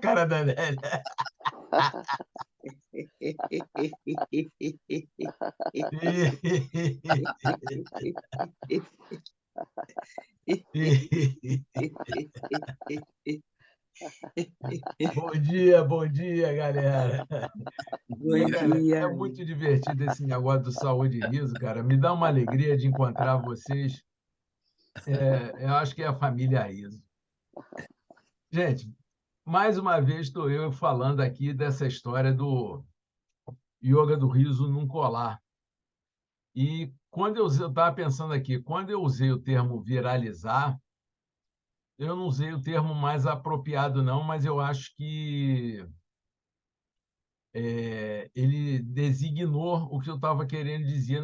Cara da velha. Bom dia, galera. Bom Cara, dia. é muito divertido esse negócio do Saúde e Riso, cara. Me dá uma alegria de encontrar vocês. Eu acho que é a família Riso. Gente, mais uma vez estou eu falando aqui dessa história do yoga do riso num colar. E quando eu estava pensando aqui, quando eu usei o termo viralizar, eu não usei o termo mais apropriado, não, mas eu acho que ele designou o que eu estava querendo dizer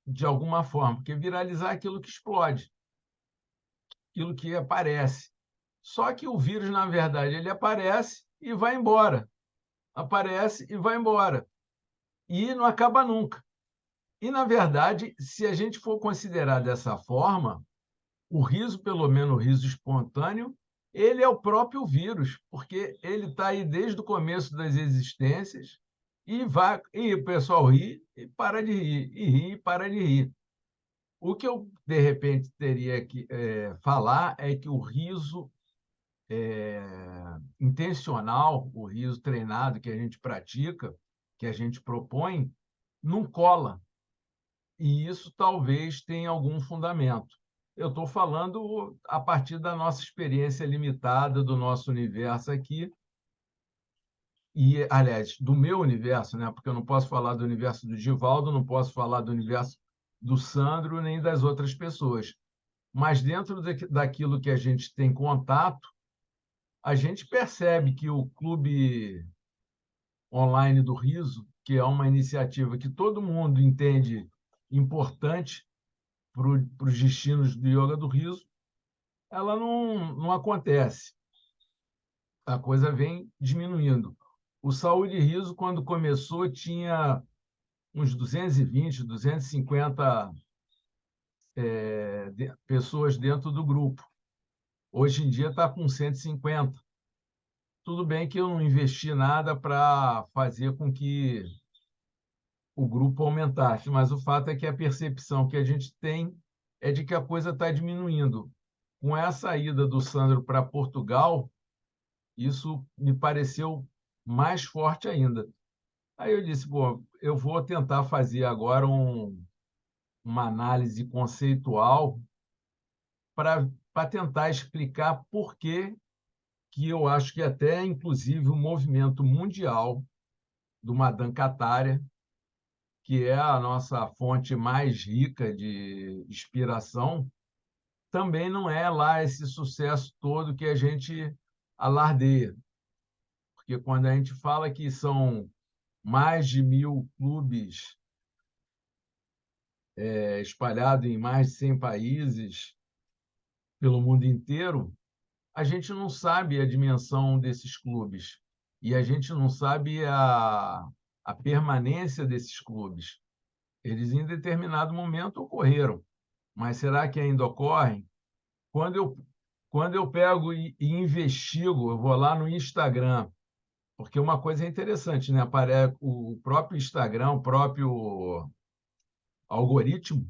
de alguma forma, porque viralizar é aquilo que explode, aquilo que aparece. Só que o vírus, na verdade, ele aparece e vai embora. Aparece e vai embora. E não acaba nunca. E, na verdade, se a gente for considerar dessa forma, o riso, pelo menos o riso espontâneo, ele é o próprio vírus, porque ele está aí desde o começo das existências e vai e o pessoal ri e para de rir, e ri e para de rir. O que eu, de repente, teria que falar é que o riso intencional, o riso treinado que a gente pratica, que a gente propõe, não cola. E isso talvez tenha algum fundamento. Eu estou falando a partir da nossa experiência limitada, do nosso universo aqui, e, aliás, do meu universo, né? Porque eu não posso falar do universo do Givaldo, não posso falar do universo do Sandro, nem das outras pessoas. Mas dentro daquilo que a gente tem contato, a gente percebe que o Clube Online do Riso, que é uma iniciativa que todo mundo entende importante para os destinos do yoga do riso, ela não acontece. A coisa vem diminuindo. O Saúde e Riso, quando começou, tinha uns 220, 250 pessoas dentro do grupo. Hoje em dia está com 150. Tudo bem que eu não investi nada para fazer com que o grupo aumentasse, mas o fato é que a percepção que a gente tem é de que a coisa está diminuindo. Com essa ida do Sandro para Portugal, isso me pareceu mais forte ainda. Aí eu disse, pô, eu vou tentar fazer agora uma análise conceitual para tentar explicar por que eu acho que até, inclusive, o movimento mundial do Madame Kataria, que é a nossa fonte mais rica de inspiração, também não é lá esse sucesso todo que a gente alardeia. Porque quando a gente fala que são mais de 1.000 clubes espalhados em mais de 100 países pelo mundo inteiro, a gente não sabe a dimensão desses clubes e a gente não sabe a permanência desses clubes. Eles, em determinado momento, ocorreram, mas será que ainda ocorrem? Quando eu, quando eu pego e investigo, eu vou lá no Instagram, porque uma coisa é interessante, né? Aparece o próprio Instagram, o próprio algoritmo,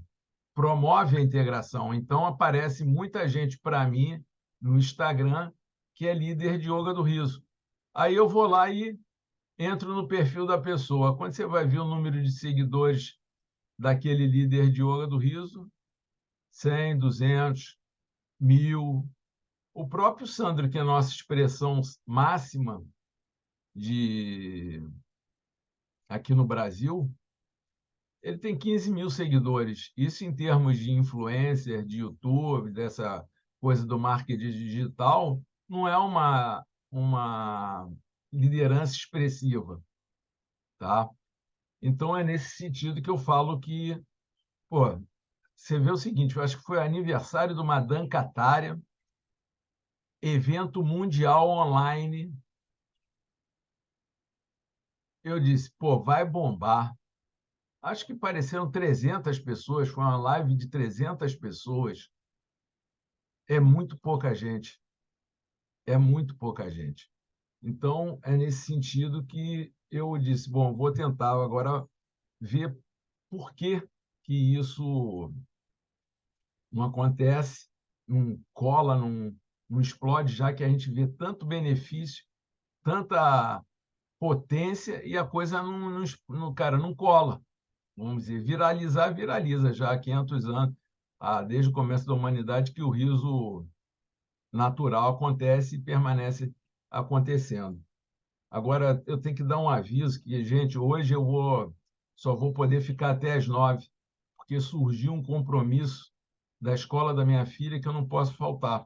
promove a integração. Então, aparece muita gente para mim no Instagram que é líder de yoga do riso. Aí eu vou lá e entro no perfil da pessoa. Quando você vai ver o número de seguidores daquele líder de yoga do riso, 100, 200, 1.000. O próprio Sandro, que é a nossa expressão máxima de aqui no Brasil, ele tem 15.000 seguidores. Isso em termos de influencer, de YouTube, dessa coisa do marketing digital, não é uma liderança expressiva, tá? Então é nesse sentido que eu falo que, pô, você vê o seguinte, eu acho que foi aniversário do Madame Kataria, evento mundial online. Eu disse, pô, vai bombar. Acho que apareceram 300 pessoas, foi uma live de 300 pessoas. é muito pouca gente, é muito pouca gente. Então, é nesse sentido que eu disse, bom, vou tentar agora ver por que que isso não acontece, não cola, não explode, já que a gente vê tanto benefício, tanta potência e a coisa cara, não cola. Vamos dizer, viralizar, viraliza já há 500 anos, desde o começo da humanidade, que o riso natural acontece e permanece acontecendo. Agora, eu tenho que dar um aviso que, gente, hoje só vou poder ficar até às 9, porque surgiu um compromisso da escola da minha filha que eu não posso faltar.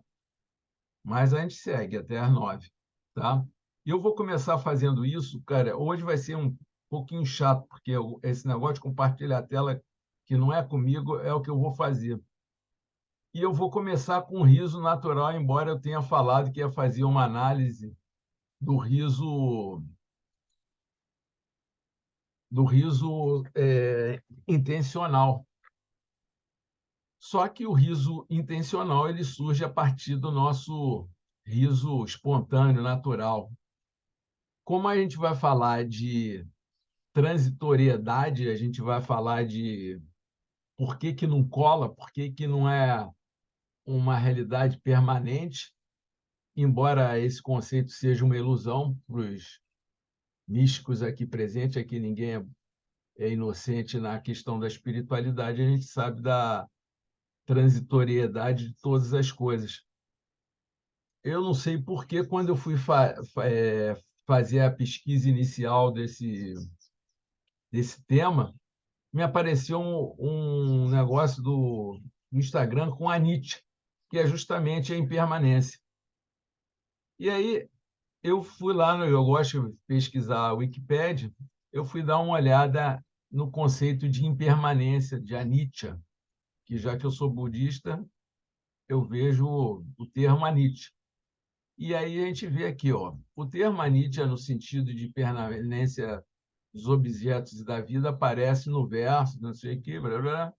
Mas a gente segue até às 9, tá? E eu vou começar fazendo isso, cara. Hoje vai ser um pouquinho chato, porque esse negócio de compartilhar a tela, que não é comigo, é o que eu vou fazer. E eu vou começar com riso natural, embora eu tenha falado que ia fazer uma análise do riso intencional. Só que o riso intencional ele surge a partir do nosso riso espontâneo, natural. Como a gente vai falar de transitoriedade, a gente vai falar de por que que não cola, por que que não é uma realidade permanente, embora esse conceito seja uma ilusão para os místicos aqui presentes, aqui ninguém é inocente na questão da espiritualidade, a gente sabe da transitoriedade de todas as coisas. Eu não sei por que, quando eu fui fazer a pesquisa inicial desse tema, me apareceu um negócio do Instagram com a Nietzsche, que é justamente a impermanência. E aí eu fui lá, eu gosto de pesquisar a Wikipédia, eu fui dar uma olhada no conceito de impermanência de Anicca, que já que eu sou budista, eu vejo o termo Anicca. E aí a gente vê aqui, ó, o termo Anicca, no sentido de permanência dos objetos e da vida, aparece no verso, não sei o quê, blá, blá, blá.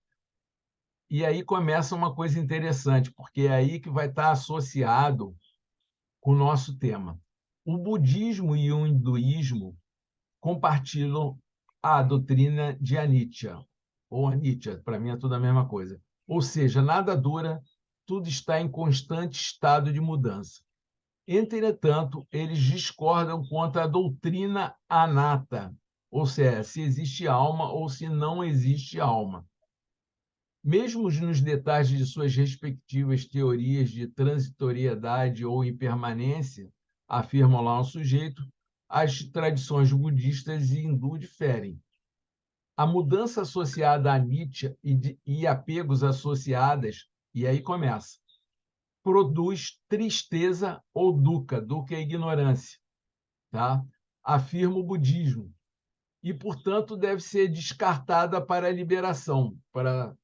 E aí começa uma coisa interessante, porque é aí que vai estar associado com o nosso tema. O budismo e o hinduísmo compartilham a doutrina de Anicca, ou Anicca, para mim é tudo a mesma coisa. Ou seja, nada dura, tudo está em constante estado de mudança. Entretanto, eles discordam quanto à doutrina anata, ou seja, se existe alma ou se não existe alma. Mesmo nos detalhes de suas respectivas teorias de transitoriedade ou impermanência, afirmam lá um sujeito, as tradições budistas e hindu diferem. A mudança associada a Nietzsche e apegos associadas, e aí começa, produz tristeza ou dukkha, dukkha é ignorância, tá? Afirma o budismo, e, portanto, deve ser descartada para a liberação, para a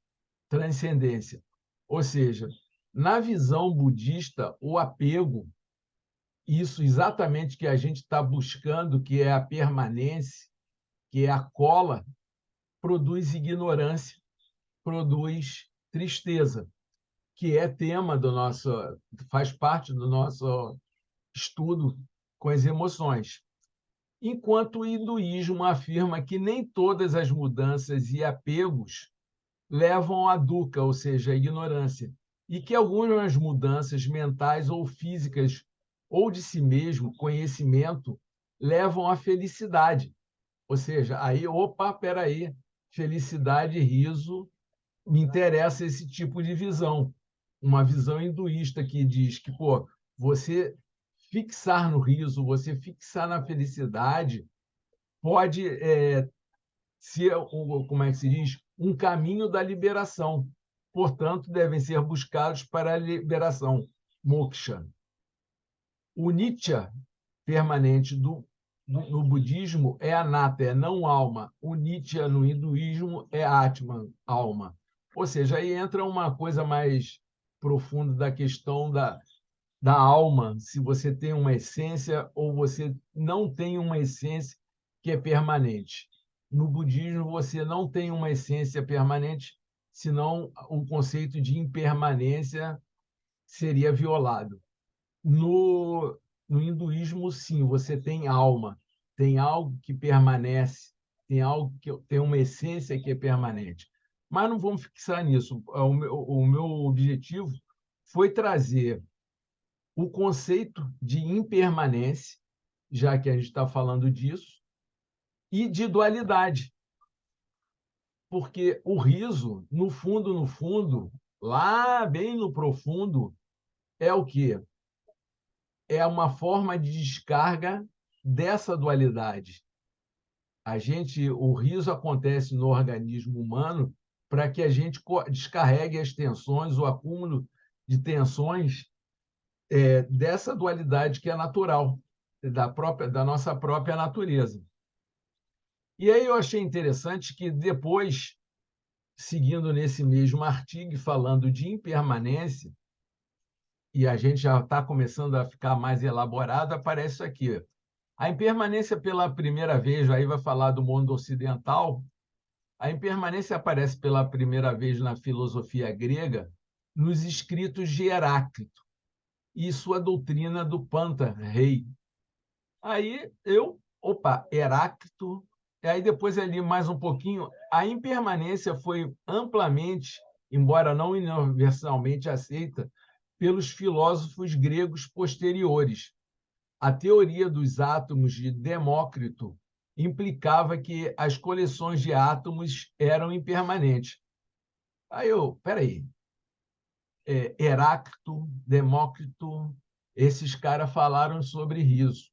transcendência. Ou seja, na visão budista, o apego, isso exatamente que a gente está buscando, que é a permanência, que é a cola, produz ignorância, produz tristeza, que é tema do nosso, faz parte do nosso estudo com as emoções. Enquanto o hinduísmo afirma que nem todas as mudanças e apegos levam à dukkha, ou seja, à ignorância, e que algumas mudanças mentais ou físicas ou de si mesmo, conhecimento, levam à felicidade. Ou seja, aí, opa, espera aí, felicidade e riso, me interessa esse tipo de visão. Uma visão hinduísta que diz que, pô, você fixar no riso, você fixar na felicidade, pode ser, como é que se diz, um caminho da liberação. Portanto, devem ser buscados para a liberação, moksha. O nitya permanente no budismo é anatta, é não alma. O nitya no hinduísmo é atman, alma. Ou seja, aí entra uma coisa mais profunda da questão da alma, se você tem uma essência ou você não tem uma essência que é permanente. No budismo, você não tem uma essência permanente, senão o conceito de impermanência seria violado. No hinduísmo, sim, você tem alma, tem algo que permanece, tem algo que tem uma essência que é permanente. Mas não vamos fixar nisso. O meu objetivo foi trazer o conceito de impermanência, já que a gente está falando disso, e de dualidade, porque o riso, no fundo, lá bem no profundo, é o quê? É uma forma de descarga dessa dualidade. O riso acontece no organismo humano para que a gente descarregue as tensões, o acúmulo de tensões dessa dualidade que é natural, da nossa própria natureza. E aí eu achei interessante que depois, seguindo nesse mesmo artigo, falando de impermanência, e a gente já está começando a ficar mais elaborado, aparece isso aqui. A impermanência pela primeira vez, aí vai falar do mundo ocidental, a impermanência aparece pela primeira vez na filosofia grega, nos escritos de Heráclito e sua doutrina do Panta-Rei. Aí Heráclito, e aí depois ali mais um pouquinho, a impermanência foi amplamente, embora não universalmente aceita, pelos filósofos gregos posteriores. A teoria dos átomos de Demócrito implicava que as coleções de átomos eram impermanentes. Peraí, Heráclito, Demócrito, esses caras falaram sobre riso.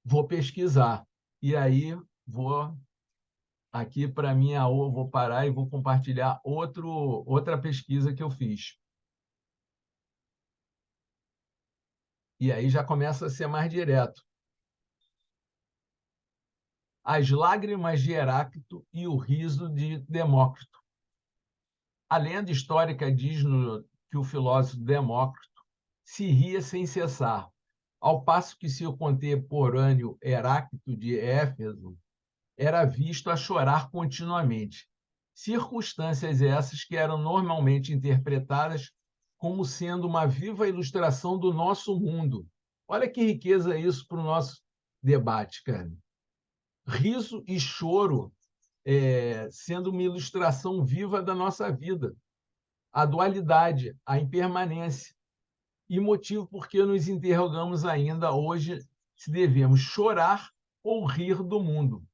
Vou pesquisar. E aí vou aqui para minha aula, vou parar e vou compartilhar outra pesquisa que eu fiz. E aí já começa a ser mais direto. As lágrimas de Heráclito e o riso de Demócrito. A lenda histórica diz que o filósofo Demócrito se ria sem cessar, ao passo que seu contemporâneo Heráclito de Éfeso era visto a chorar continuamente. Circunstâncias essas que eram normalmente interpretadas como sendo uma viva ilustração do nosso mundo. Olha que riqueza isso para o nosso debate, cara. Riso e choro sendo uma ilustração viva da nossa vida. A dualidade, a impermanência. E motivo por que nos interrogamos ainda hoje se devemos chorar ou rir do mundo.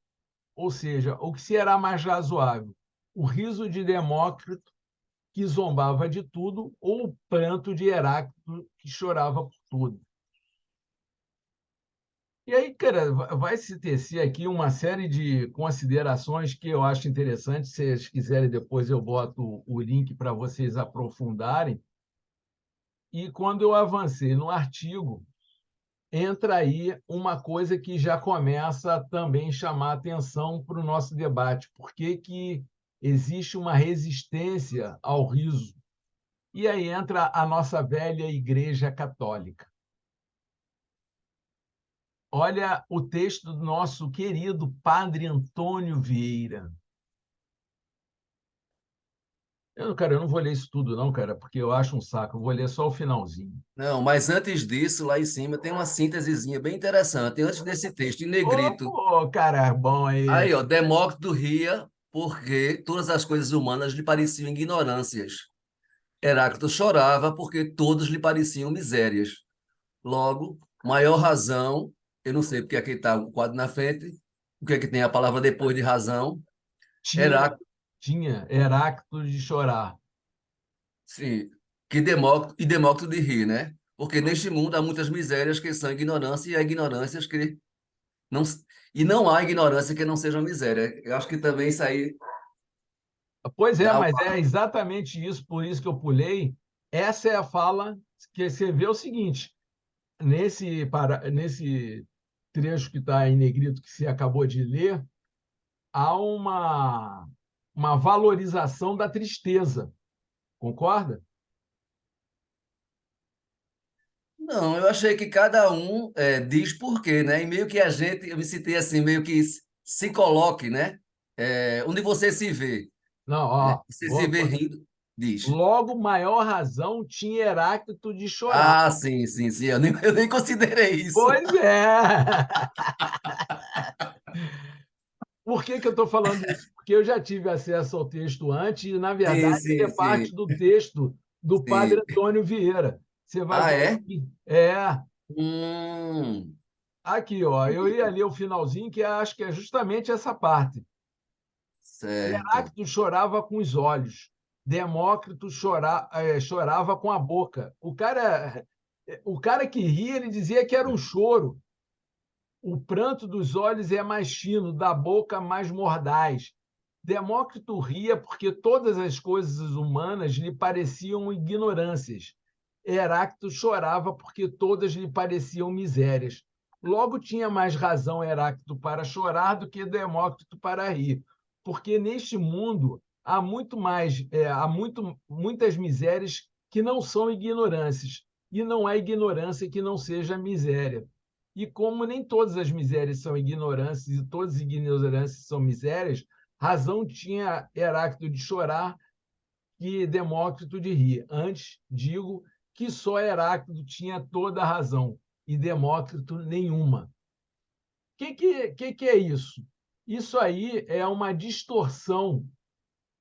Ou seja, o que será mais razoável? O riso de Demócrito, que zombava de tudo, ou o pranto de Heráclito, que chorava por tudo? E aí, cara, vai se tecer aqui uma série de considerações que eu acho interessante. Se vocês quiserem, depois eu boto o link para vocês aprofundarem. E quando eu avancei no artigo, entra aí uma coisa que já começa a também chamar atenção para o nosso debate. Por que que existe uma resistência ao riso? E aí entra a nossa velha Igreja Católica. Olha o texto do nosso querido Padre Antônio Vieira. Eu não vou ler isso tudo, não, cara, porque eu acho um saco. Eu vou ler só o finalzinho. Não, mas antes disso, lá em cima tem uma síntesezinha bem interessante. Antes desse texto, em Ô, negrito, pô, cara, bom aí. aí, ó, Demócrito ria porque todas as coisas humanas lhe pareciam ignorâncias. Heráclito chorava porque todos lhe pareciam misérias. Logo, maior razão, eu não sei porque aqui está o quadro na frente, o que é que tem a palavra depois de razão, Tinha, Heráclito, tinha Heráclito de chorar. sim, que Demócrito, e Demócrito de rir, né? Porque neste mundo há muitas misérias que são ignorância e há ignorâncias que não, e não há ignorância que não seja miséria. Eu acho que também isso aí Pois é, dá mas uma... é exatamente isso, por isso que eu pulei. Essa é a fala que você vê o seguinte, nesse trecho que está em negrito que você acabou de ler, há uma valorização da tristeza, concorda? Não, eu achei que cada um diz por quê, né? E meio que a gente, eu me citei assim, meio que se coloque, né? Onde você se vê, Não, né? ó, Você se vê rindo. Diz. Logo, maior razão tinha Heráclito de chorar. Ah, sim, sim, sim. Eu nem considerei isso. Pois é! Por que que eu estou falando isso? Porque eu já tive acesso ao texto antes e, na Sim, verdade, ele sim, é parte sim, do texto do padre sim. Antônio Vieira. Você vai Ah, ver é? aqui. É, Hum, aqui, ó. Eu ia ler o finalzinho, que acho que é justamente essa parte. certo. Heráclito chorava com os olhos, Demócrito chorava com a boca. O cara que ria, ele dizia que era um choro. O pranto dos olhos é mais fino, da boca mais mordaz. Demócrito ria porque todas as coisas humanas lhe pareciam ignorâncias. Heráclito chorava porque todas lhe pareciam misérias. Logo tinha mais razão Heráclito para chorar do que Demócrito para rir, porque neste mundo há muitas misérias que não são ignorâncias, e não há ignorância que não seja miséria. E como nem todas as misérias são ignorâncias e todas as ignorâncias são misérias, razão tinha Heráclito de chorar e Demócrito de rir. Antes, digo que só Heráclito tinha toda a razão e Demócrito nenhuma. O que é isso? Isso aí é uma distorção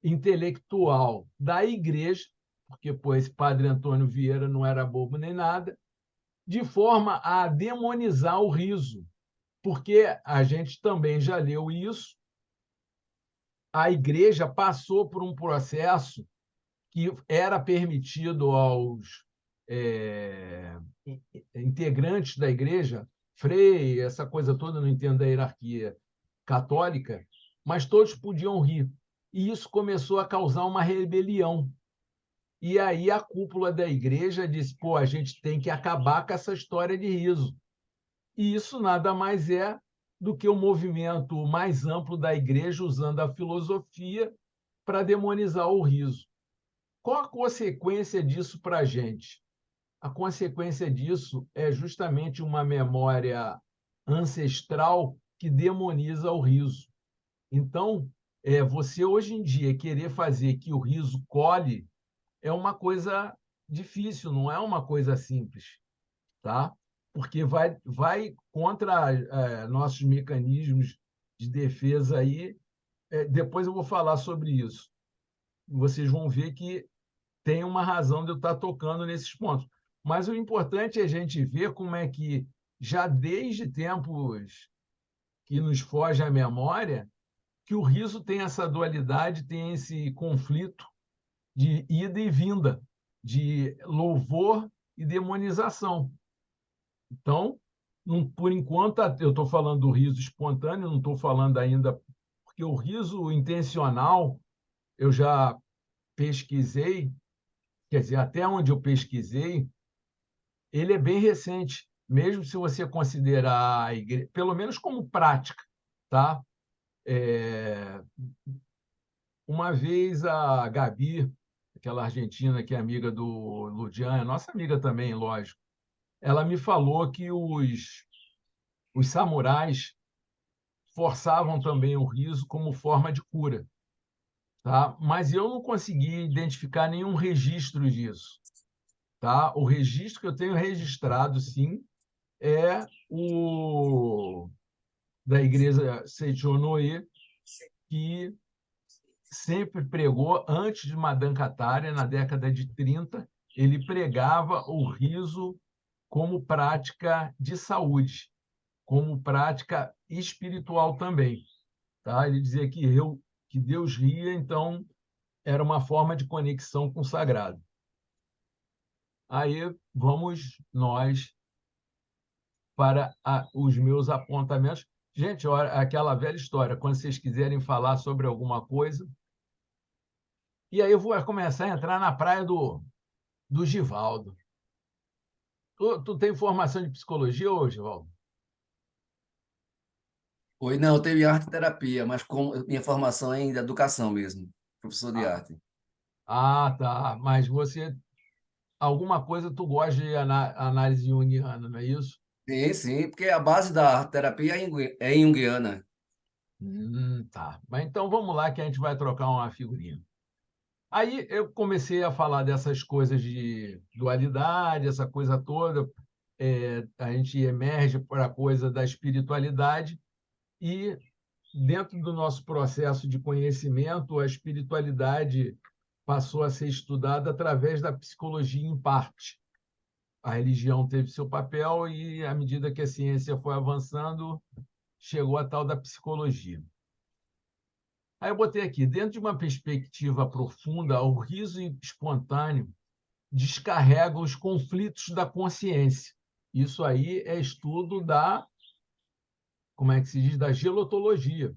intelectual da igreja, porque pois Padre Antônio Vieira não era bobo nem nada, de forma a demonizar o riso, porque a gente também já leu isso. A igreja passou por um processo que era permitido aos é, integrantes da igreja, Frei, essa coisa toda, não entendo da hierarquia católica, mas todos podiam rir. E isso começou a causar uma rebelião. E aí a cúpula da igreja disse: pô, a gente tem que acabar com essa história de riso. E isso nada mais é do que o movimento mais amplo da igreja usando a filosofia para demonizar o riso. Qual a consequência disso para a gente? A consequência disso é justamente uma memória ancestral que demoniza o riso. Então, você hoje em dia querer fazer que o riso cole é uma coisa difícil, não é uma coisa simples, tá? Porque vai contra nossos mecanismos de defesa aí. Depois eu vou falar sobre isso. Vocês vão ver que tem uma razão de eu estar tocando nesses pontos. Mas o importante é a gente ver como é que, já desde tempos que nos foge a memória, que o riso tem essa dualidade, tem esse conflito de ida e vinda, de louvor e demonização. Então, por enquanto, eu estou falando do riso espontâneo, não estou falando ainda, porque o riso intencional, eu já pesquisei, quer dizer, até onde eu pesquisei, ele é bem recente, mesmo se você considerar a igreja, pelo menos como prática, tá? É, uma vez a Gabi, aquela argentina que é amiga do Ludian, nossa amiga também, lógico, ela me falou que os samurais forçavam também o riso como forma de cura, tá? Mas eu não consegui identificar nenhum registro disso, tá? O registro que eu tenho registrado, sim, é o da igreja Seichonoye, que sempre pregou, antes de Madame Catária, na década de 30, ele pregava o riso como prática de saúde, como prática espiritual também. Tá? Ele dizia que Deus ria, então era uma forma de conexão com o sagrado. Aí vamos nós para os meus apontamentos. Gente, olha, aquela velha história, quando vocês quiserem falar sobre alguma coisa, e aí eu vou começar a entrar na praia do Givaldo. Tu tem formação de psicologia hoje, Givaldo? Oi, não, eu teve arte terapia, mas minha formação é em educação mesmo, professor de Ah, arte. tá. Mas alguma coisa tu gosta de análise junguiana, não é isso? Sim, sim, porque a base da arte terapia é junguiana. Tá. Mas então vamos lá que a gente vai trocar uma figurinha. Aí eu comecei a falar dessas coisas de dualidade, essa coisa toda, a gente emerge para a coisa da espiritualidade e, dentro do nosso processo de conhecimento, a espiritualidade passou a ser estudada através da psicologia em parte. A religião teve seu papel e, à medida que a ciência foi avançando, chegou a tal da psicologia. Aí eu botei aqui, dentro de uma perspectiva profunda, o riso espontâneo descarrega os conflitos da consciência. Isso aí é estudo da, como é que se diz, da gelotologia,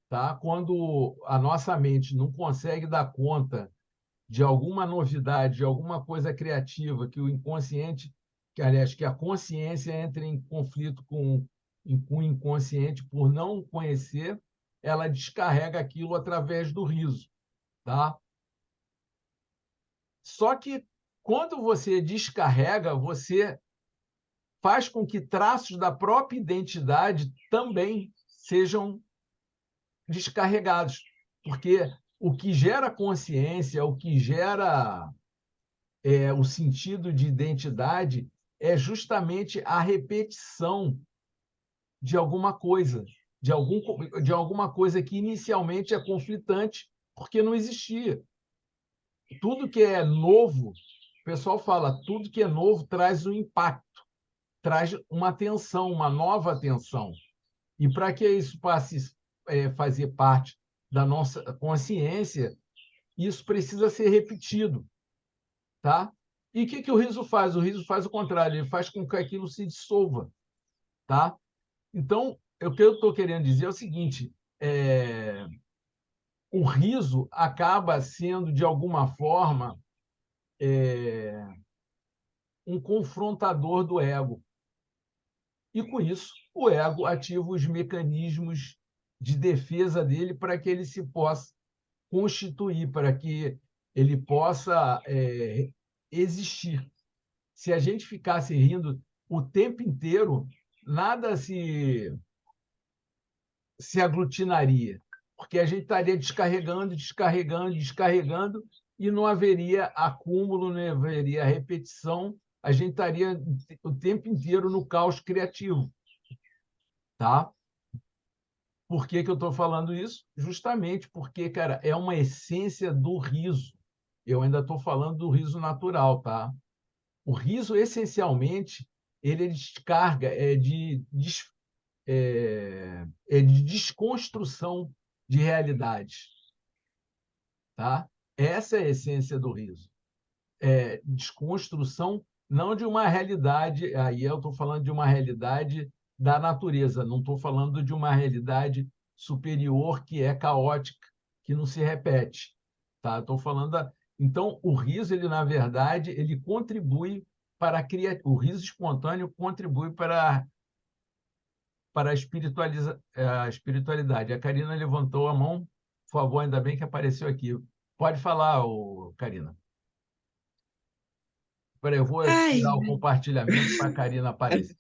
tá? Quando a nossa mente não consegue dar conta de alguma novidade, de alguma coisa criativa que o inconsciente, que aliás, que a consciência entra em conflito com o inconsciente por não conhecer, ela descarrega aquilo através do riso, tá? Só que quando você descarrega, você faz com que traços da própria identidade também sejam descarregados, porque o que gera consciência, o que gera o sentido de identidade é justamente a repetição de alguma coisa, de alguma coisa que inicialmente é conflitante, porque não existia. Tudo que é novo, o pessoal fala, tudo que é novo traz um impacto, traz uma tensão, uma nova tensão. E para que isso passe a fazer parte da nossa consciência, isso precisa ser repetido, tá? E o que o riso faz? O riso faz o contrário, ele faz com que aquilo se dissolva, tá? Então, o que eu estou querendo dizer é o seguinte: o riso acaba sendo, de alguma forma, um confrontador do ego. E, com isso, o ego ativa os mecanismos de defesa dele para que ele se possa constituir, para que ele possa existir. Se a gente ficasse rindo o tempo inteiro, nada se aglutinaria, porque a gente estaria descarregando, descarregando, descarregando, e não haveria acúmulo, não haveria repetição, a gente estaria o tempo inteiro no caos criativo, tá? Por que que eu estou falando isso? Justamente porque, cara, é uma essência do riso. Eu ainda estou falando do riso natural, tá? O riso, essencialmente, ele é descarga, é de desconstrução de realidades, tá? Essa é a essência do riso. É desconstrução não de uma realidade, aí eu estou falando de uma realidade da natureza, não estou falando de uma realidade superior que é caótica, que não se repete, tá? Estou falando Então, o riso, ele na verdade, ele contribui para o riso espontâneo contribui para a espiritualidade. A Karina levantou a mão, por favor, ainda bem que apareceu aqui. Pode falar, Karina. Espera aí, eu vou Ai, tirar o compartilhamento para a Karina aparecer.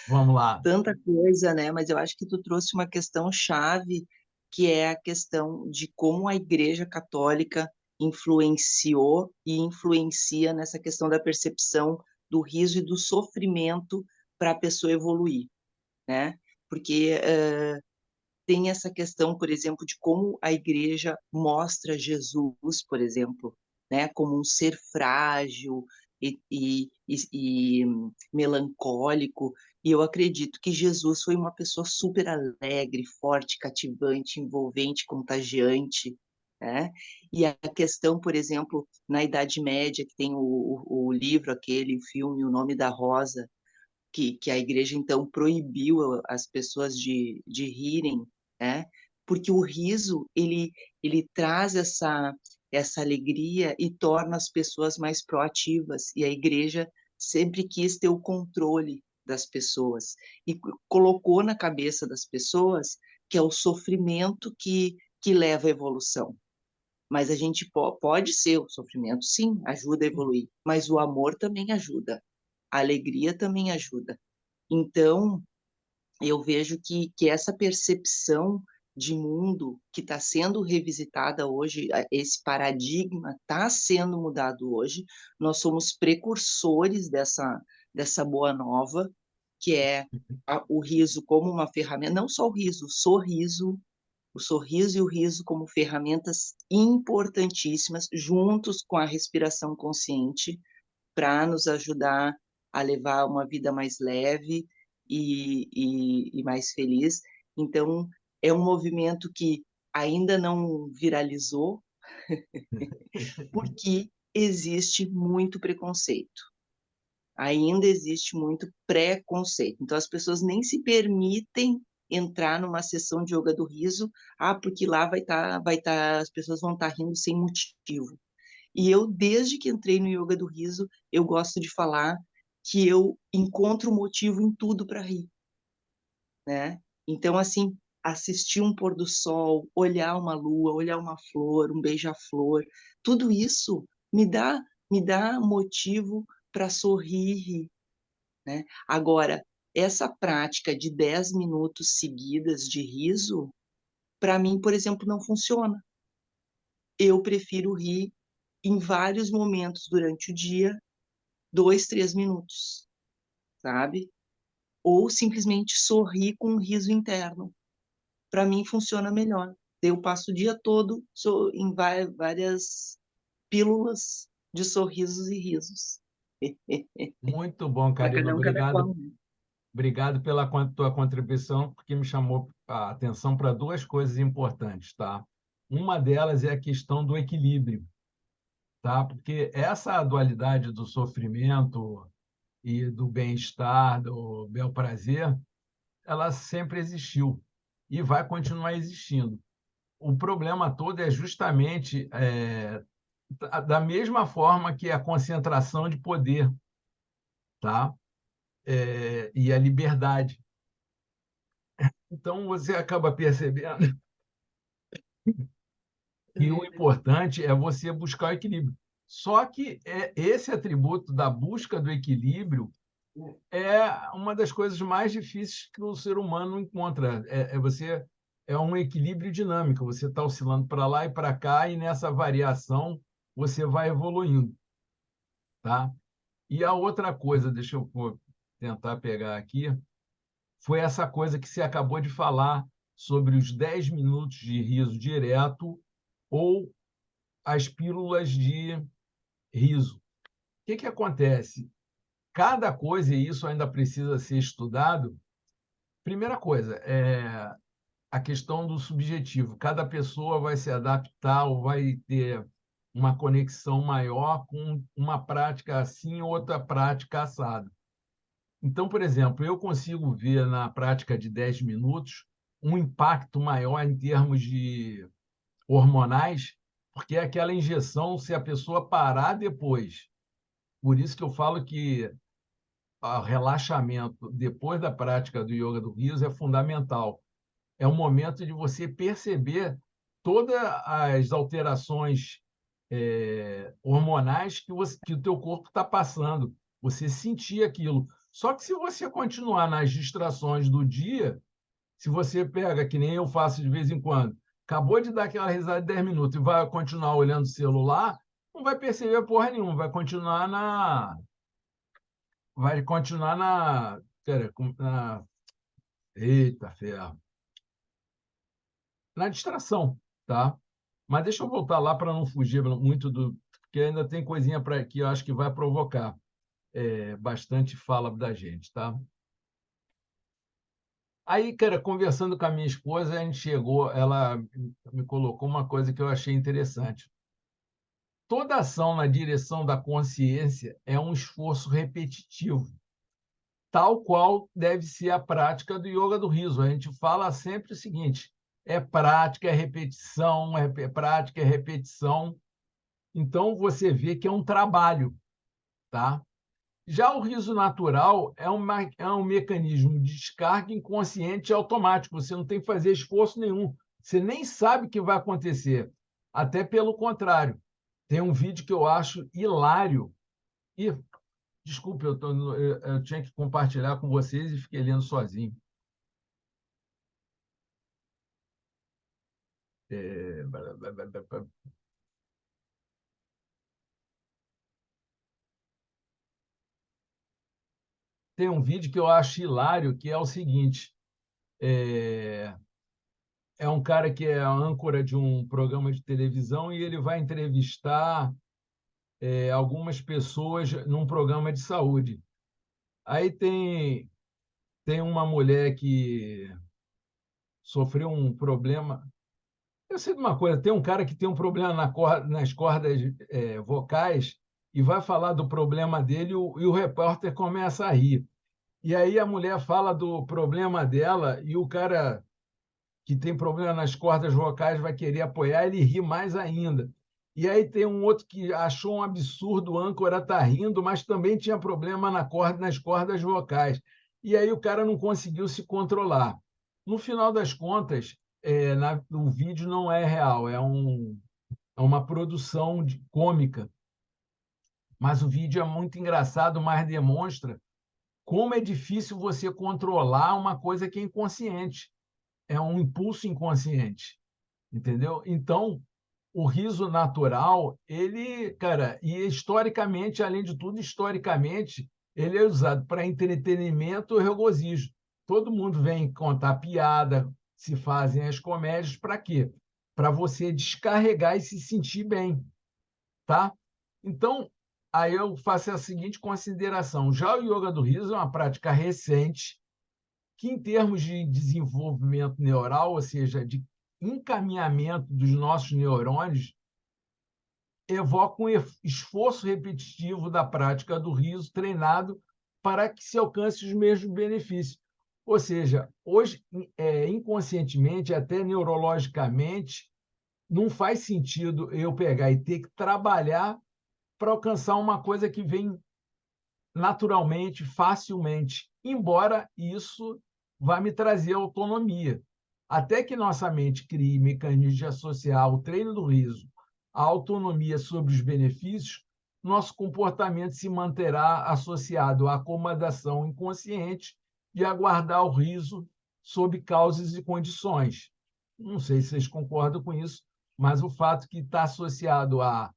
Vamos lá. tanta coisa, né? Mas eu acho que tu trouxe uma questão chave, que é a questão de como a Igreja Católica influenciou e influencia nessa questão da percepção do riso e do sofrimento para a pessoa evoluir, né? Porque tem essa questão, por exemplo, de como a Igreja mostra Jesus, por exemplo, né, como um ser frágil e melancólico. E eu acredito que Jesus foi uma pessoa super alegre, forte, cativante, envolvente, contagiante, né? E a questão, por exemplo, na Idade Média, que tem o livro aquele, o filme O Nome da Rosa, que a igreja então proibiu as pessoas de rirem, né? Porque o riso ele traz essa alegria e torna as pessoas mais proativas, e a igreja sempre quis ter o controle das pessoas e colocou na cabeça das pessoas que é o sofrimento que leva à evolução. Mas a gente pode ser o sofrimento, sim, ajuda a evoluir, mas o amor também ajuda, a alegria também ajuda. Então, eu vejo que essa percepção de mundo que está sendo revisitada hoje, esse paradigma está sendo mudado hoje. Nós somos precursores dessa boa nova, que é o riso como uma ferramenta, não só o sorriso e o riso como ferramentas importantíssimas, juntos com a respiração consciente, para nos ajudar a levar uma vida mais leve e mais feliz. Então, é um movimento que ainda não viralizou, porque existe muito preconceito. Ainda existe muito preconceito. Então, as pessoas nem se permitem entrar numa sessão de yoga do riso, porque lá as pessoas vão estar rindo sem motivo. E eu, desde que entrei no yoga do riso, eu gosto de falar que eu encontro motivo em tudo para rir, né? Então, assim, assistir um pôr do sol, olhar uma lua, olhar uma flor, um beija-flor, tudo isso me dá motivo para sorrir e rir, né? Agora, essa prática de 10 minutos seguidas de riso, para mim, por exemplo, não funciona. Eu prefiro rir em vários momentos durante o dia, 2, 3 minutos, sabe? Ou simplesmente sorrir com um riso interno. Para mim funciona melhor. Eu passo o dia todo em várias pílulas de sorrisos e risos. Muito bom, Para Karina. cada um, cada Obrigado, qual, né? obrigado pela tua contribuição, porque me chamou a atenção para duas coisas importantes, tá? Uma delas é a questão do equilíbrio, tá? Porque essa dualidade do sofrimento e do bem-estar, do bel-prazer, ela sempre existiu e vai continuar existindo. O problema todo é justamente da mesma forma que a concentração de poder, tá? E a liberdade. Então, você acaba percebendo que o importante é você buscar o equilíbrio. Só que esse atributo da busca do equilíbrio é uma das coisas mais difíceis que o ser humano encontra. É um equilíbrio dinâmico. Você está oscilando para lá e para cá, e nessa variação você vai evoluindo, tá? E a outra coisa, deixa eu tentar pegar aqui, foi essa coisa que você acabou de falar sobre os 10 minutos de riso direto ou as pílulas de riso. O que que acontece? Cada coisa, e isso ainda precisa ser estudado. Primeira coisa, a questão do subjetivo. Cada pessoa vai se adaptar ou vai ter uma conexão maior com uma prática assim, outra prática assada. Então, por exemplo, eu consigo ver na prática de 10 minutos um impacto maior em termos de hormonais, porque é aquela injeção, se a pessoa parar depois. Por isso que eu falo que o relaxamento depois da prática do yoga do riso é fundamental. É um momento de você perceber todas as alterações hormonais que o teu corpo está passando. Você sentir aquilo. Só que se você continuar nas distrações do dia, se você pega, que nem eu faço de vez em quando, acabou de dar aquela risada de 10 minutos e vai continuar olhando o celular, não vai perceber porra nenhuma, vai continuar na, pera, eita ferro, na distração, tá? Mas deixa eu voltar lá para não fugir muito porque ainda tem coisinha para que eu acho que vai provocar bastante fala da gente, tá? Aí, cara, conversando com a minha esposa, a gente chegou, ela me colocou uma coisa que eu achei interessante. Toda ação na direção da consciência é um esforço repetitivo, tal qual deve ser a prática do yoga do riso. A gente fala sempre o seguinte: é prática, é repetição, é prática, é repetição. Então você vê que é um trabalho, tá? Já o riso natural é um mecanismo de descarga inconsciente e automático. Você não tem que fazer esforço nenhum. Você nem sabe o que vai acontecer. Até pelo contrário. Tem um vídeo que eu acho hilário. E, desculpe, eu tinha que compartilhar com vocês e fiquei lendo sozinho. É, tem um vídeo que eu acho hilário, que é o seguinte: é, é um cara que é a âncora de um programa de televisão e ele vai entrevistar algumas pessoas num programa de saúde. Aí tem uma mulher que sofreu um problema. Eu sei de uma coisa, tem um cara que tem um problema nas cordas vocais e vai falar do problema dele e o repórter começa a rir. E aí a mulher fala do problema dela e o cara que tem problema nas cordas vocais vai querer apoiar, ele ri mais ainda. E aí tem um outro que achou um absurdo, o âncora tá rindo, mas também tinha problema nas cordas vocais. E aí o cara não conseguiu se controlar. No final das contas, o vídeo não é real, é uma produção cômica, mas o vídeo é muito engraçado, mas demonstra como é difícil você controlar uma coisa que é inconsciente, é um impulso inconsciente, entendeu? Então, o riso natural, ele, cara, e historicamente, além de tudo, historicamente, ele é usado para entretenimento e regozijo. Todo mundo vem contar piada, se fazem as comédias, para quê? Para você descarregar e se sentir bem, tá? Então, aí eu faço a seguinte consideração: já o yoga do riso é uma prática recente, que, em termos de desenvolvimento neural, ou seja, de encaminhamento dos nossos neurônios, evoca um esforço repetitivo da prática do riso treinado para que se alcance os mesmos benefícios. Ou seja, hoje, inconscientemente, até neurologicamente, não faz sentido eu pegar e ter que trabalhar para alcançar uma coisa que vem naturalmente, facilmente, embora isso vá me trazer autonomia. Até que nossa mente crie mecanismos de associar o treino do riso à autonomia sobre os benefícios, nosso comportamento se manterá associado à acomodação inconsciente de aguardar o riso sob causas e condições. Não sei se vocês concordam com isso, mas o fato que está associado à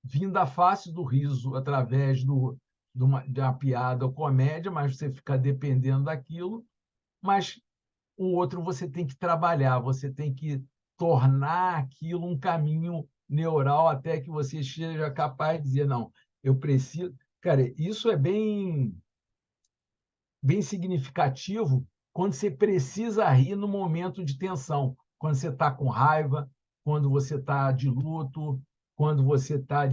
vinda fácil do riso através de uma piada ou comédia, mas você fica dependendo daquilo, mas o outro você tem que trabalhar, você tem que tornar aquilo um caminho neural até que você seja capaz de dizer, não, eu preciso. Cara, isso é bem significativo quando você precisa rir no momento de tensão, quando você está com raiva, quando você está de luto, quando você está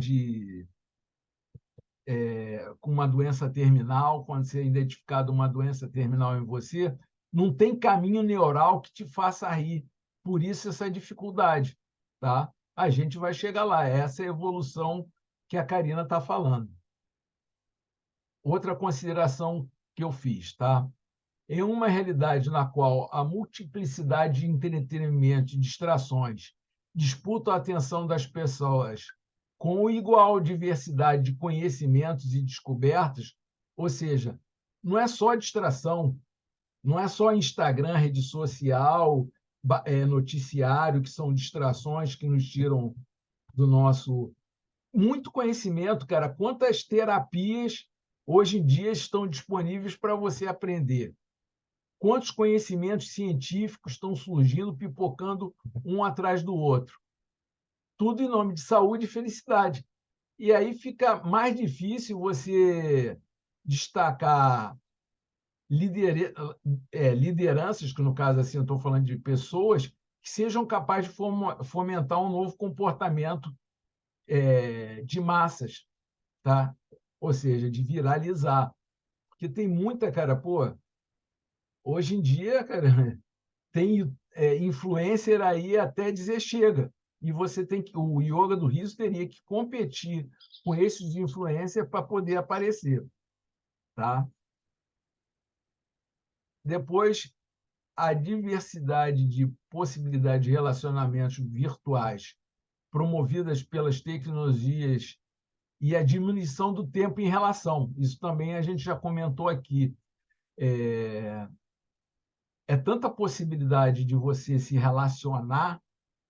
com uma doença terminal, quando você é identificado uma doença terminal em você, não tem caminho neural que te faça rir. Por isso essa dificuldade, tá? A gente vai chegar lá. Essa é a evolução que a Karina está falando. Outra consideração que eu fiz, tá? Em uma realidade na qual a multiplicidade de entretenimento e distrações disputam a atenção das pessoas com igual diversidade de conhecimentos e descobertas, ou seja, não é só distração, não é só Instagram, rede social, noticiário, que são distrações que nos tiram do nosso. Muito conhecimento, cara. Quantas terapias hoje em dia estão disponíveis para você aprender? Quantos conhecimentos científicos estão surgindo, pipocando um atrás do outro? Tudo em nome de saúde e felicidade. E aí fica mais difícil você destacar lideranças, que no caso assim eu estou falando de pessoas, que sejam capazes de fomentar um novo comportamento de massas, tá? Ou seja, de viralizar. Porque tem muita, cara, pô, hoje em dia, cara, tem influencer aí até dizer chega. E você tem que. O yoga do riso teria que competir com esses influencers para poder aparecer. Tá? Depois, a diversidade de possibilidades de relacionamentos virtuais promovidas pelas tecnologias e a diminuição do tempo em relação. Isso também a gente já comentou aqui. É tanta possibilidade de você se relacionar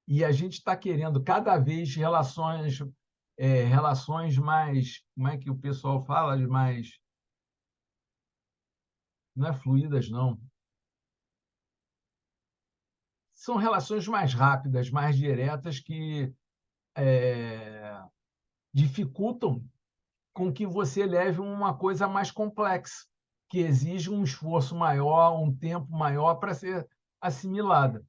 E a gente está querendo cada vez relações mais, como é que o pessoal fala, de mais, não é fluídas, não. São relações mais rápidas, mais diretas, que dificultam com que você leve uma coisa mais complexa, que exige um esforço maior, um tempo maior para ser assimilada.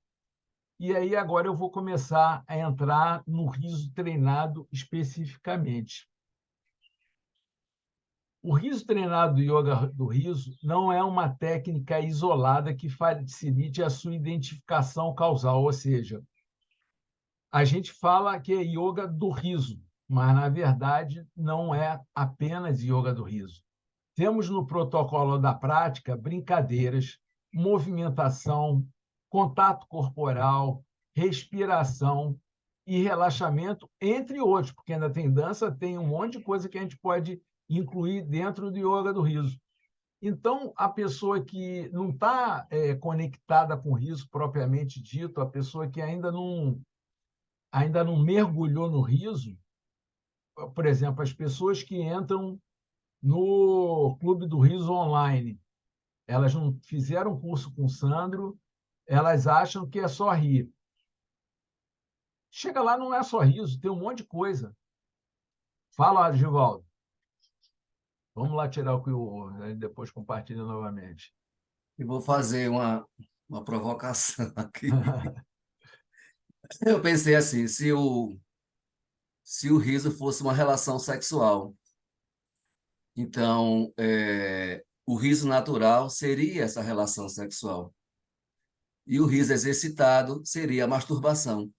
E aí agora eu vou começar a entrar no riso treinado especificamente. O riso treinado do yoga do riso não é uma técnica isolada que facilite a sua identificação causal, ou seja, a gente fala que é yoga do riso, mas na verdade não é apenas yoga do riso. Temos no protocolo da prática brincadeiras, movimentação, contato corporal, respiração e relaxamento, entre outros, porque ainda tem dança, tem um monte de coisa que a gente pode incluir dentro do yoga do riso. Então, a pessoa que não está conectada com o riso propriamente dito, a pessoa que ainda não mergulhou no riso, por exemplo, as pessoas que entram no Clube do Riso Online, elas não fizeram curso com o Sandro, elas acham que é só rir. Chega lá, não é só riso, tem um monte de coisa. Fala, Givaldo. Vamos lá tirar o que depois compartilha novamente. E vou fazer uma provocação aqui. Eu pensei assim, se o riso fosse uma relação sexual, então o riso natural seria essa relação sexual. E o riso exercitado seria a masturbação,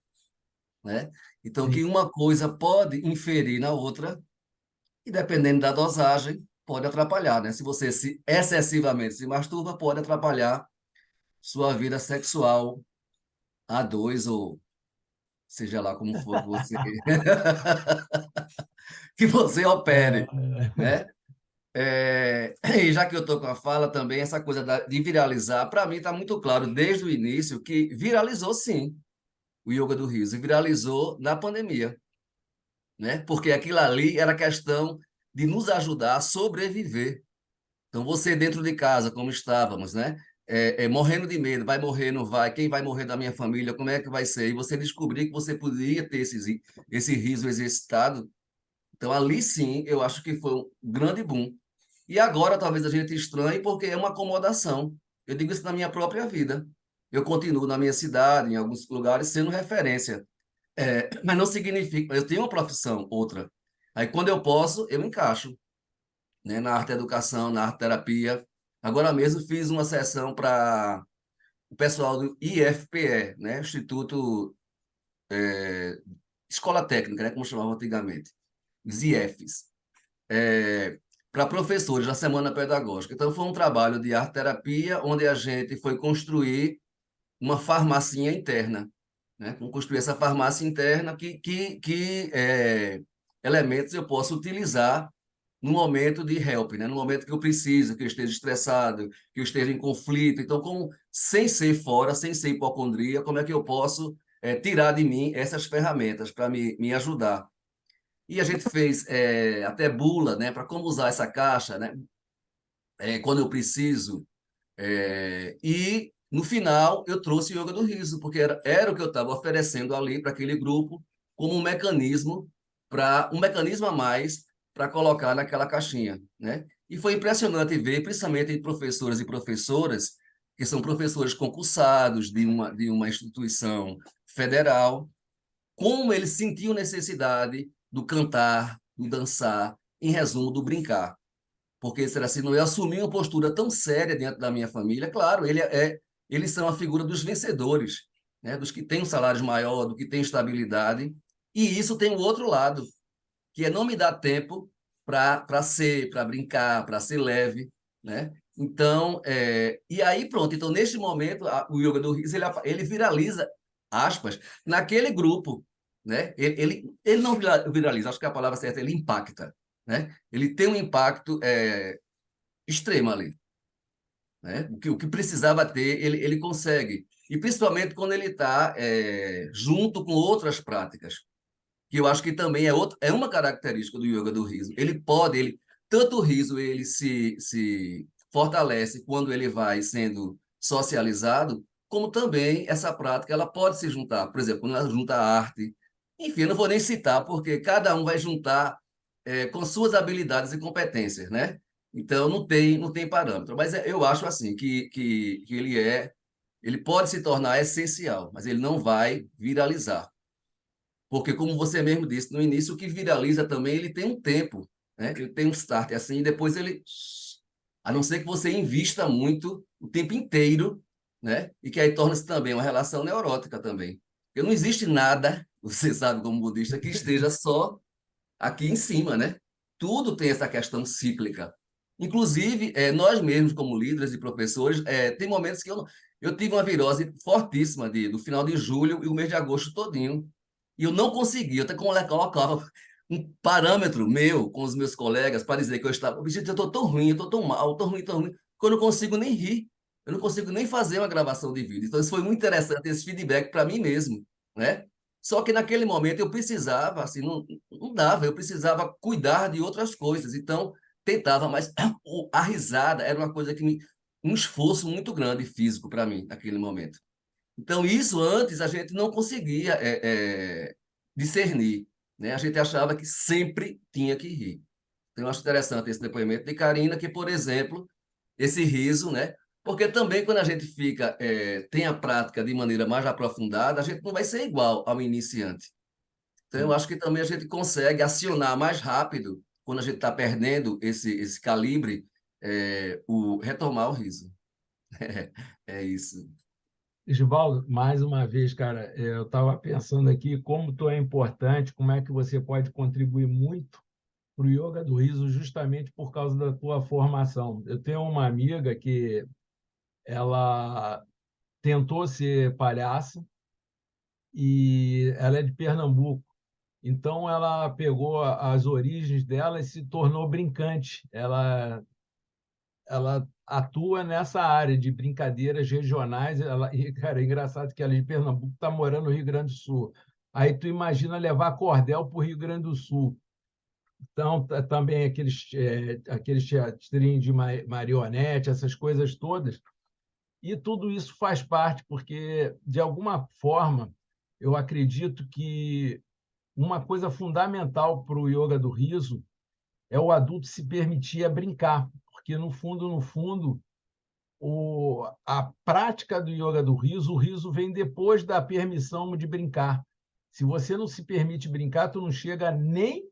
né? Então, Sim. que uma coisa pode inferir na outra, e dependendo da dosagem, pode atrapalhar, né? Se você se excessivamente se masturba, pode atrapalhar sua vida sexual a dois, ou seja lá como for que você, que você opere, né? E já que eu estou com a fala também, essa coisa de viralizar, para mim está muito claro desde o início que viralizou sim o yoga do riso, e viralizou na pandemia, né? Porque aquilo ali era questão de nos ajudar a sobreviver. Então, você dentro de casa, como estávamos, né? Morrendo de medo, vai morrer, não vai, quem vai morrer da minha família, como é que vai ser? E você descobrir que você podia ter esse riso exercitado. Então, ali sim, eu acho que foi um grande boom. E agora, talvez a gente estranhe, porque é uma acomodação. Eu digo isso na minha própria vida. Eu continuo na minha cidade, em alguns lugares, sendo referência. Mas não significa. Eu tenho uma profissão, outra. Aí, quando eu posso, eu encaixo, né, na arte educação, na arte terapia. Agora mesmo fiz uma sessão para o pessoal do IFPE, né, Instituto Escola Técnica, né, como chamavam antigamente, os IFs, para professores na semana pedagógica. Então foi um trabalho de arte terapia onde a gente foi construir uma farmacinha interna, né? Vamos construir essa farmácia interna que elementos eu posso utilizar no momento de help, né? No momento que eu preciso, que eu esteja estressado, que eu esteja em conflito. Então, como sem ser fora, sem ser hipocondria, como é que eu posso tirar de mim essas ferramentas para me ajudar? E a gente fez até bula, né? Para como usar essa caixa, né? Quando eu preciso. E no final eu trouxe o yoga do riso, porque era o que eu estava oferecendo ali para aquele grupo como um mecanismo a mais para colocar naquela caixinha, né? E foi impressionante ver, principalmente em professores e professoras, que são professores concursados de uma instituição federal, como eles sentiam necessidade do cantar, do dançar, em resumo, do brincar. Porque será assim, não eu assumi uma postura tão séria dentro da minha família. Claro, eles são a figura dos vencedores, né? Dos que têm um salário maior, do que têm estabilidade. E isso tem o outro lado, que é não me dar tempo para brincar, para ser leve, né? Então, e aí pronto. Então, neste momento, o Yoga do Riso, ele viraliza, aspas, naquele grupo, né? Ele não viraliza, acho que a palavra certa, ele impacta, né? Ele tem um impacto extremo ali, né? O que precisava ter, ele consegue. E principalmente quando ele está junto com outras práticas, que eu acho que também é uma característica do yoga do riso. Tanto o riso ele se fortalece quando ele vai sendo socializado, como também essa prática ela pode se juntar. Por exemplo, quando ela junta a arte, enfim, eu não vou nem citar, porque cada um vai juntar com suas habilidades e competências, né? Então não tem parâmetro. Mas eu acho assim que ele pode se tornar essencial, mas ele não vai viralizar. Porque, como você mesmo disse no início, o que viraliza também, ele tem um tempo, né? Ele tem um start assim, e depois ele... A não ser que você invista muito o tempo inteiro, né? E que aí torna-se também uma relação neurótica também. Porque não existe nada, você sabe, como budista, que esteja só aqui em cima, né? Tudo tem essa questão cíclica. Inclusive, nós mesmos, como líderes e professores, tem momentos que eu tive uma virose fortíssima do final de julho e o mês de agosto todinho. E eu não conseguia, eu até colocava um parâmetro meu com os meus colegas para dizer que eu estava, gente, eu estou tão ruim, eu estou tão mal, tão ruim, que eu não consigo nem rir, eu não consigo nem fazer uma gravação de vídeo. Então, isso foi muito interessante, esse feedback para mim mesmo, né? Só que naquele momento eu precisava, assim, não dava, eu precisava cuidar de outras coisas. Então, tentava, mas a risada era uma coisa um esforço muito grande físico para mim naquele momento. Então, isso antes a gente não conseguia discernir, né? A gente achava que sempre tinha que rir. Então, eu acho interessante esse depoimento de Karina, que, por exemplo, esse riso, né? Porque também quando a gente tem a prática de maneira mais aprofundada, a gente não vai ser igual ao iniciante. Então, eu acho que também a gente consegue acionar mais rápido, quando a gente está perdendo esse calibre, retomar o riso. É isso. Givaldo, mais uma vez, cara, eu estava pensando aqui como tu é importante, como é que você pode contribuir muito para o yoga do riso justamente por causa da tua formação. Eu tenho uma amiga que ela tentou ser palhaça e ela é de Pernambuco. Então ela pegou as origens dela e se tornou brincante. Ela atua nessa área de brincadeiras regionais. E, cara, é engraçado que ela é de Pernambuco, está morando no Rio Grande do Sul. Aí tu imagina levar cordel para o Rio Grande do Sul. Então, também aqueles teatrinhos de marionete, essas coisas todas. E tudo isso faz parte, porque, de alguma forma, eu acredito que uma coisa fundamental para o yoga do riso é o adulto se permitir a brincar, porque, no fundo, a prática do yoga do riso, o riso vem depois da permissão de brincar. Se você não se permite brincar, tu não chega nem...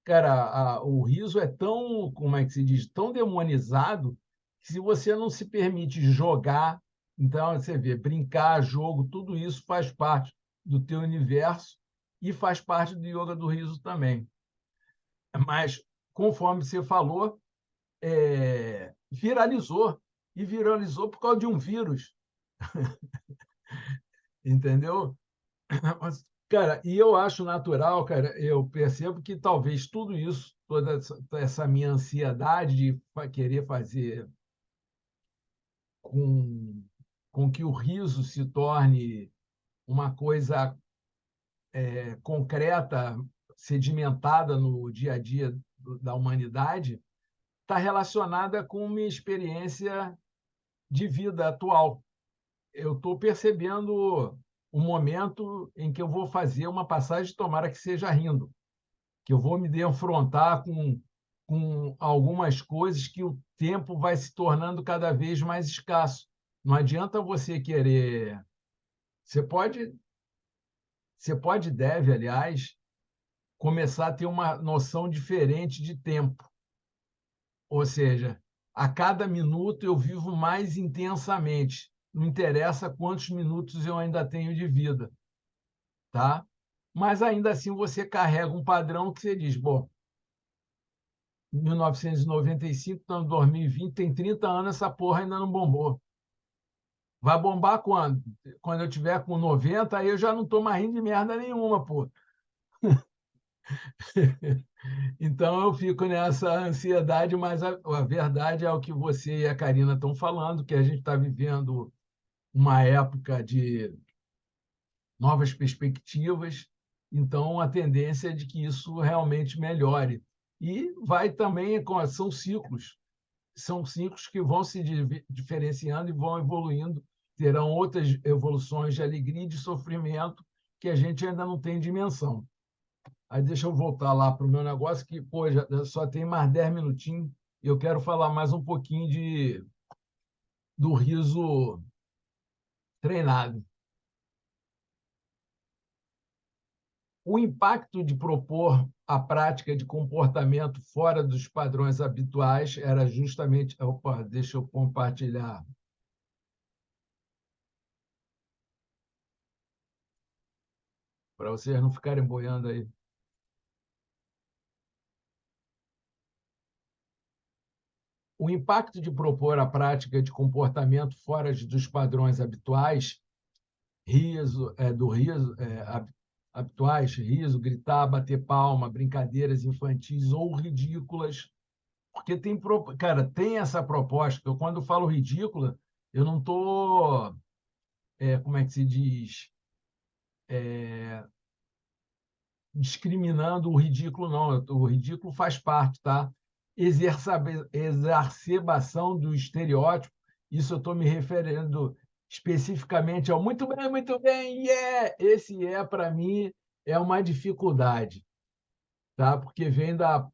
Cara, o riso é tão, como é que se diz, tão demonizado, que se você não se permite jogar, então você vê, brincar, jogo, tudo isso faz parte do teu universo e faz parte do yoga do riso também. Mas, conforme você falou, viralizou. E viralizou por causa de um vírus, entendeu? Mas, cara, e eu acho natural, cara, eu percebo que talvez tudo isso, toda essa minha ansiedade de querer fazer com, com que o riso se torne uma coisa concreta, sedimentada no dia a dia da humanidade, está relacionada com minha experiência de vida atual. Eu estou percebendo o momento em que eu vou fazer uma passagem, tomara que seja rindo, que eu vou me defrontar com algumas coisas que o tempo vai se tornando cada vez mais escasso. Não adianta você querer. Você pode, você deve, aliás, começar a ter uma noção diferente de tempo. Ou seja, a cada minuto eu vivo mais intensamente. Não interessa quantos minutos eu ainda tenho de vida, tá? Mas ainda assim você carrega um padrão que você diz, bom, 1995, estamos em 2020, tem 30 anos, essa porra ainda não bombou. Vai bombar quando? Quando eu tiver com 90, aí eu já não estou mais rindo de merda nenhuma, pô. Então eu fico nessa ansiedade, mas a verdade é o que você e a Karina estão falando, que a gente está vivendo uma época de novas perspectivas, então a tendência é de que isso realmente melhore. E vai também, são ciclos que vão se diferenciando e vão evoluindo, terão outras evoluções de alegria e de sofrimento que a gente ainda não tem dimensão. Aí deixa eu voltar lá para o meu negócio, que pô, já só tem mais 10 minutinhos, e eu quero falar mais um pouquinho do riso treinado. O impacto de propor a prática de comportamento fora dos padrões habituais era justamente. Opa, deixa eu compartilhar. Para vocês não ficarem boiando aí. O impacto de propor a prática de comportamento fora dos padrões habituais, habituais, riso, gritar, bater palma, brincadeiras infantis ou ridículas, porque cara, tem essa proposta. Eu, quando falo ridícula, eu não estou, como é que se diz, discriminando o ridículo, não. O ridículo faz parte, tá? Exacerbação do estereótipo, isso eu estou me referindo especificamente ao muito bem, yeah! Esse para mim, é uma dificuldade, tá? Porque vem da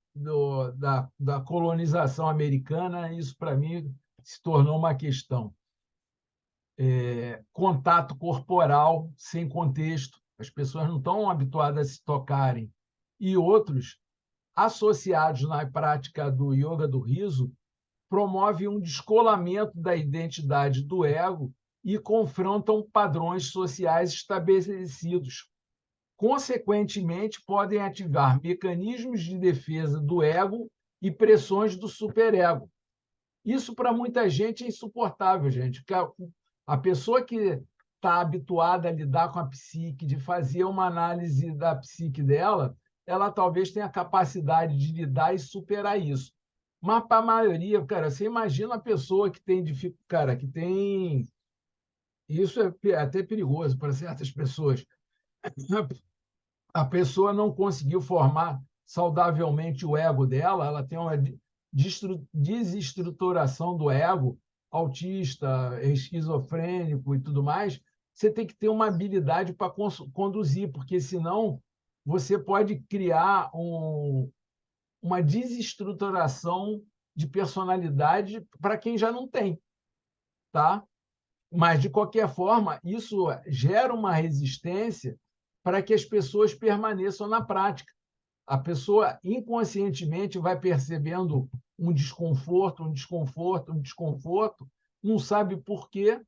colonização americana, isso para mim se tornou uma questão. Contato corporal sem contexto, as pessoas não estão habituadas a se tocarem. E outros, associados na prática do yoga do riso, promovem um descolamento da identidade do ego e confrontam padrões sociais estabelecidos. Consequentemente, podem ativar mecanismos de defesa do ego e pressões do superego. Isso, para muita gente, é insuportável, gente. A pessoa que está habituada a lidar com a psique, de fazer uma análise da psique dela, ela talvez tenha a capacidade de lidar e superar isso. Mas, para a maioria, cara, você imagina a pessoa que tem dificuldade, cara, que tem. Isso é até perigoso para certas pessoas. A pessoa não conseguiu formar saudavelmente o ego dela, ela tem uma desestruturação do ego, autista, esquizofrênico e tudo mais. Você tem que ter uma habilidade para conduzir, porque senão você pode criar uma desestruturação de personalidade para quem já não tem, tá? Mas, de qualquer forma, isso gera uma resistência para que as pessoas permaneçam na prática. A pessoa inconscientemente vai percebendo um desconforto, não sabe por quê,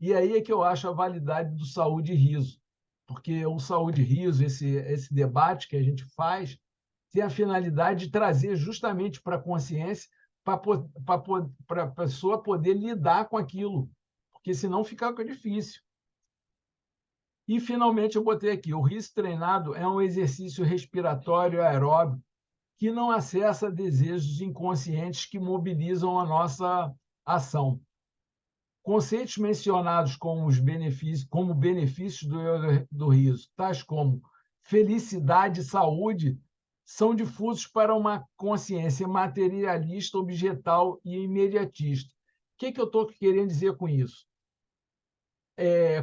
e aí é que eu acho a validade do saúde e riso, porque o saúde e riso, esse debate que a gente faz, tem a finalidade de trazer justamente para a consciência, para a pessoa poder lidar com aquilo, porque senão fica difícil. E, finalmente, eu botei aqui, o riso treinado é um exercício respiratório aeróbico que não acessa desejos inconscientes que mobilizam a nossa ação. Conceitos mencionados como benefícios do riso, tais como felicidade e saúde, são difusos para uma consciência materialista, objetal e imediatista. O que eu estou querendo dizer com isso?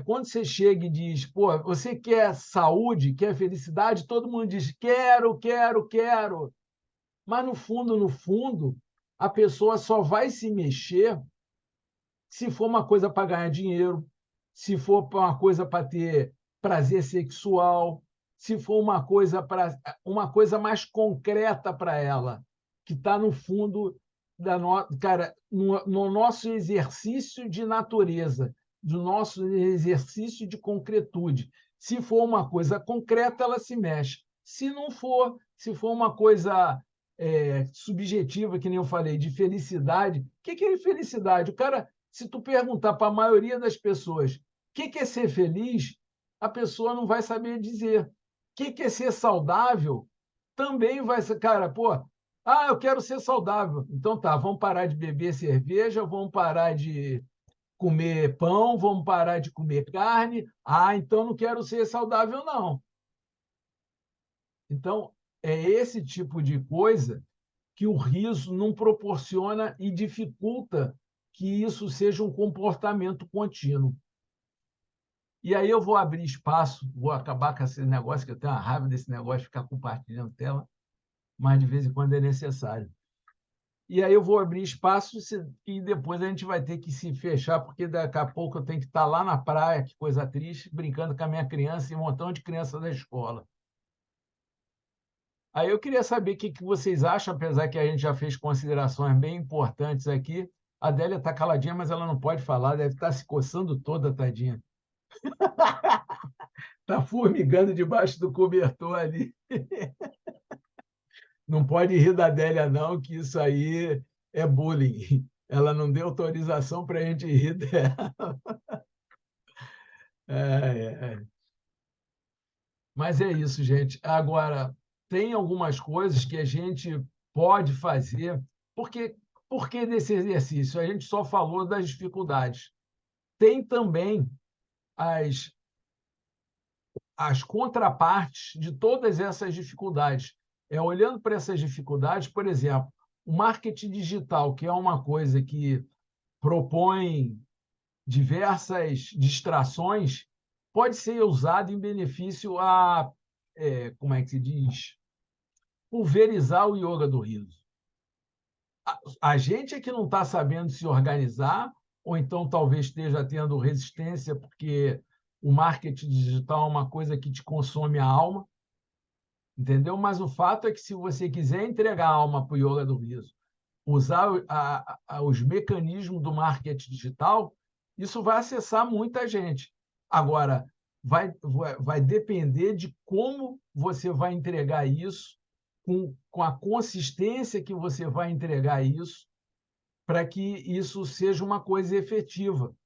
Quando você chega e diz, pô, você quer saúde, quer felicidade, todo mundo diz, quero, quero, quero. Mas, no fundo, a pessoa só vai se mexer se for uma coisa para ganhar dinheiro, se for uma coisa para ter prazer sexual, se for uma coisa mais concreta para ela, que está no fundo cara, no nosso exercício de natureza, do nosso exercício de concretude. Se for uma coisa concreta, ela se mexe. Se for uma coisa subjetiva, que nem eu falei, de felicidade, o que é felicidade? O cara, se tu perguntar para a maioria das pessoas o que é ser feliz, a pessoa não vai saber dizer. O que é ser saudável? Também vai ser, cara, pô, eu quero ser saudável. Então tá, vamos parar de beber cerveja, vamos parar de comer pão, vamos parar de comer carne. Ah, então não quero ser saudável, não. Então, é esse tipo de coisa que o riso não proporciona e dificulta que isso seja um comportamento contínuo. E aí eu vou abrir espaço, vou acabar com esse negócio, que eu tenho uma raiva desse negócio de ficar compartilhando tela, mas de vez em quando é necessário. E aí eu vou abrir espaço e depois a gente vai ter que se fechar, porque daqui a pouco eu tenho que estar lá na praia, que coisa triste, brincando com a minha criança e um montão de criança da escola. Aí eu queria saber o que vocês acham, apesar que a gente já fez considerações bem importantes aqui. A Adélia está caladinha, mas ela não pode falar, deve estar se coçando toda, tadinha. Está formigando debaixo do cobertor ali. Não pode rir da Adélia, não, que isso aí é bullying. Ela não deu autorização para a gente rir dela. É. Mas é isso, gente. Agora, tem algumas coisas que a gente pode fazer. Porque, por que desse exercício? A gente só falou das dificuldades. Tem também as, as contrapartes de todas essas dificuldades. Olhando para essas dificuldades, por exemplo, o marketing digital, que é uma coisa que propõe diversas distrações, pode ser usado em benefício a, como é que se diz, pulverizar o yoga do riso. A gente é que não está sabendo se organizar, ou então talvez esteja tendo resistência, porque o marketing digital é uma coisa que te consome a alma, entendeu? Mas o fato é que se você quiser entregar a alma para o yoga do riso, usar os mecanismos do marketing digital, isso vai acessar muita gente. Agora, vai depender de como você vai entregar isso, com a consistência que você vai entregar isso, para que isso seja uma coisa efetiva.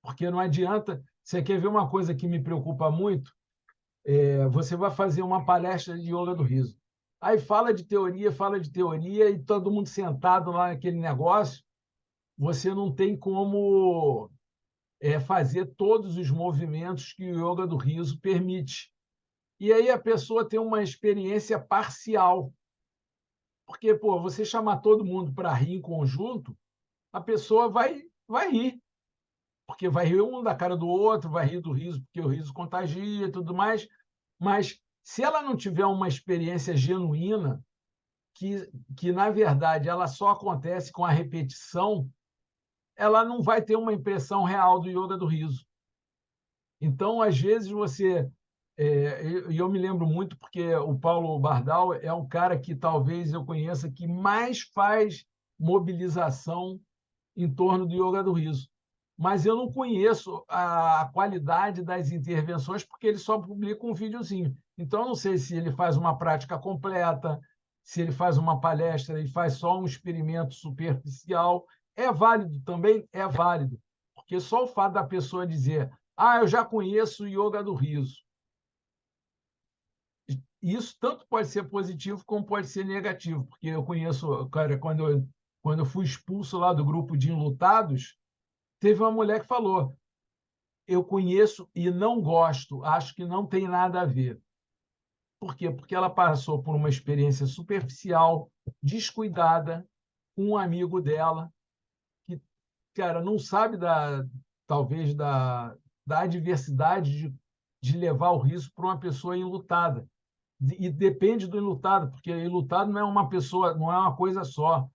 Porque não adianta. Você quer ver uma coisa que me preocupa muito? Você vai fazer uma palestra de yoga do riso. Aí fala de teoria, e todo mundo sentado lá naquele negócio, você não tem como fazer todos os movimentos que o yoga do riso permite. E aí a pessoa tem uma experiência parcial. Porque, pô, você chamar todo mundo para rir em conjunto, a pessoa vai rir. Porque vai rir um da cara do outro, vai rir do riso, porque o riso contagia e tudo mais. Mas se ela não tiver uma experiência genuína, que na verdade ela só acontece com a repetição, ela não vai ter uma impressão real do yoga do riso. Então, às vezes, e eu me lembro muito porque o Paulo Bardal é um cara que talvez eu conheça que mais faz mobilização em torno do yoga do riso. Mas eu não conheço a qualidade das intervenções porque ele só publica um videozinho. Então, eu não sei se ele faz uma prática completa, se ele faz uma palestra e faz só um experimento superficial. É válido também? É válido. Porque só o fato da pessoa dizer eu já conheço o yoga do riso. Isso tanto pode ser positivo como pode ser negativo, porque eu conheço, cara, quando eu fui expulso lá do grupo de enlutados, teve uma mulher que falou: eu conheço e não gosto, acho que não tem nada a ver. Por quê? Porque ela passou por uma experiência superficial, descuidada, com um amigo dela, que, cara, não sabe talvez da adversidade de levar o riso para uma pessoa enlutada. E depende do enlutado, porque enlutado não é uma pessoa, não é uma coisa só.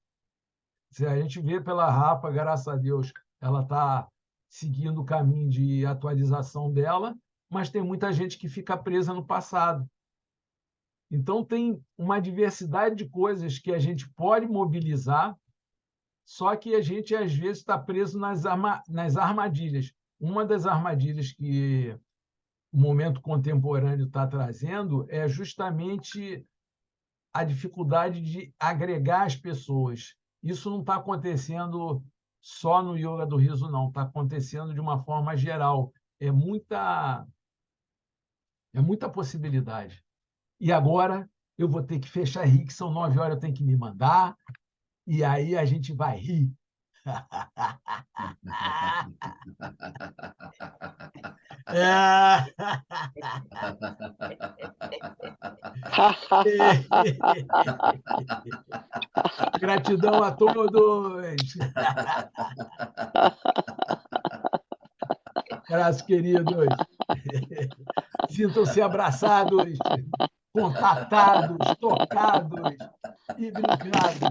Se a gente vê pela Rafa, graças a Deus, ela está seguindo o caminho de atualização dela, mas tem muita gente que fica presa no passado. Então, tem uma diversidade de coisas que a gente pode mobilizar, só que a gente, às vezes, está preso nas armadilhas. Uma das armadilhas que o momento contemporâneo está trazendo é justamente a dificuldade de agregar as pessoas. Isso não está acontecendo só no yoga do riso, não. Está acontecendo de uma forma geral. É muita possibilidade. E agora eu vou ter que fechar rir, que são 9 horas, eu tenho que me mandar, e aí a gente vai rir. Gratidão a todos. Abraço, queridos. Sintam-se abraçados, contatados, tocados e brincados.